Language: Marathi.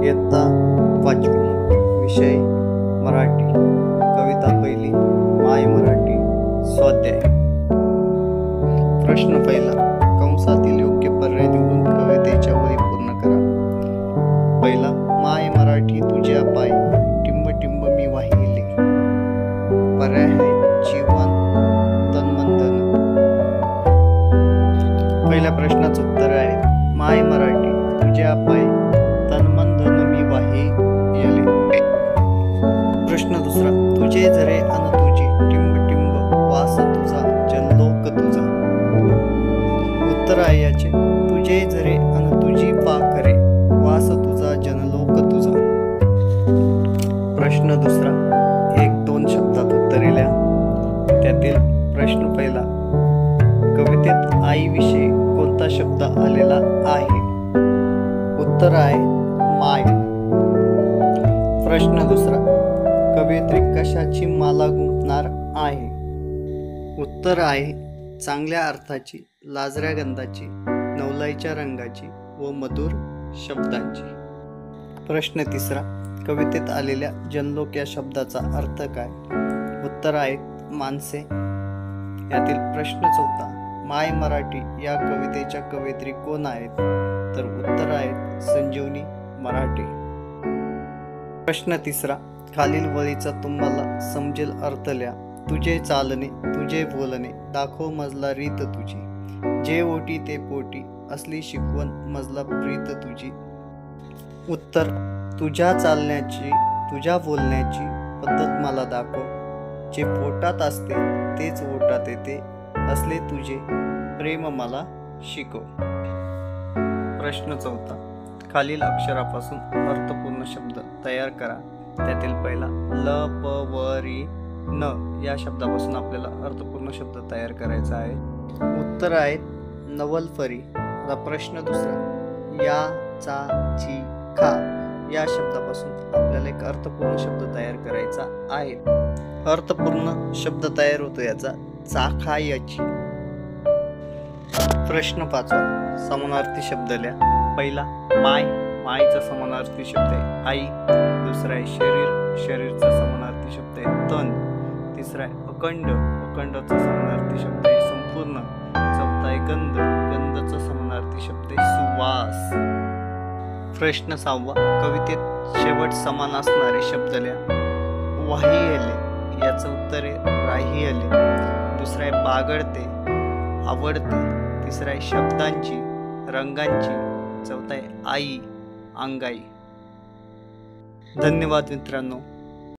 इयत्ता 5वी, विषय मराठी, कविता पहिली, माय मराठी, स्वाध्याय. प्रश्न पहिला, कंसातील योग्य पर्याय निवडून कवितेच्या ओळी पूर्ण करा. पहिला, माय मराठी तुझ्या पायी, टिंब टिंब मी वाहिले. पर्याय आहे जीवन, तन मन धन. पहिल्या प्रश्नाचं उत्तर आहे माय मराठी तुझ्या पायी, तन मन धन मी वाहिले. प्रश्न दुसरा, तुझे झरे अन तुझी, टिंब टिंब वास तुझा, जनलोक तुझा. उत्तर आहे याचे तुझे झरे अन तुझी पाखरे, वास तुझा, जनलोक तुझा. प्रश्न दुसरा, 1-2 शब्दात उत्तरे लिहा. त्यातील प्रश्न पहिला, कवितेत आईविषयी कोणता शब्द आलेला आहे? उत्तर आहे माय. प्रश्न दुसरा, कवयित्री कशाची माला गुंफणार आहे? उत्तर आहे चांगल्या अर्थाची, लाजऱ्या गंधाची, नवलाईच्या रंगाची व मधुर शब्दांची. प्रश्न तिसरा, कवितेत आलेल्या जनलोक या शब्दाचा अर्थ काय? उत्तर आहे माणसे. यातील प्रश्न चौथा, माय मराठी या कवितेच्या कवयित्री कोण आहेत? तर उत्तर आहेत संजीवनी मराठे. प्रश्न तिसरा, खालील वळीचा तुम्हाला समजेल अर्थ लिहा. तुझे चालणे, तुझे बोलणे, दाखव मजला रीत तुझी. जे ओटी ते पोटी, असली शिकवण मजला प्रीत तुझी. उत्तर, तुझ्या चालण्याची, तुझ्या बोलण्याची पद्धत मला दाखव. जे पोटात असते तेच ओटात येते, असले तुझे प्रेम मला शिकव. प्रश्न चौथा, खालील अक्षरापासून अर्थपूर्ण शब्द तयार करा. त्यातील पहिला ल प व री न या शब्दापासून आपल्याला अर्थपूर्ण शब्द तयार करायचा आहे. उत्तर आहे नवलपरी. आता प्रश्न दुसरा, या चा ची खा या शब्दापासून आपल्याला एक अर्थपूर्ण शब्द तयार करायचा आहे. अर्थपूर्ण शब्द तयार होतो याचा चाखायची. प्रश्न 5, समानार्थी शब्द लिहा. पहिला माय, मायचा समानार्थी शब्द आहे आई. दुसरा आहे शरीर, शरीरचा समानार्थी शब्द आहे तन. तिसरा आहे अखंड, अखंडचा समानार्थी शब्द आहे संपूर्ण. चौथा आहे गंध, गंधचा समानार्थी शब्द आहे सुवास. प्रश्न 6, कवितेत शेवट समान असणारे शब्द लिहा. वाहियले याचं उत्तर आहे राहियले. दुसरा आहे बागडते, आवडते. तिसरा आहे शब्दांची, रंगांची. चौथा आहे आई, अंगाई. धन्यवाद मित्रांनो.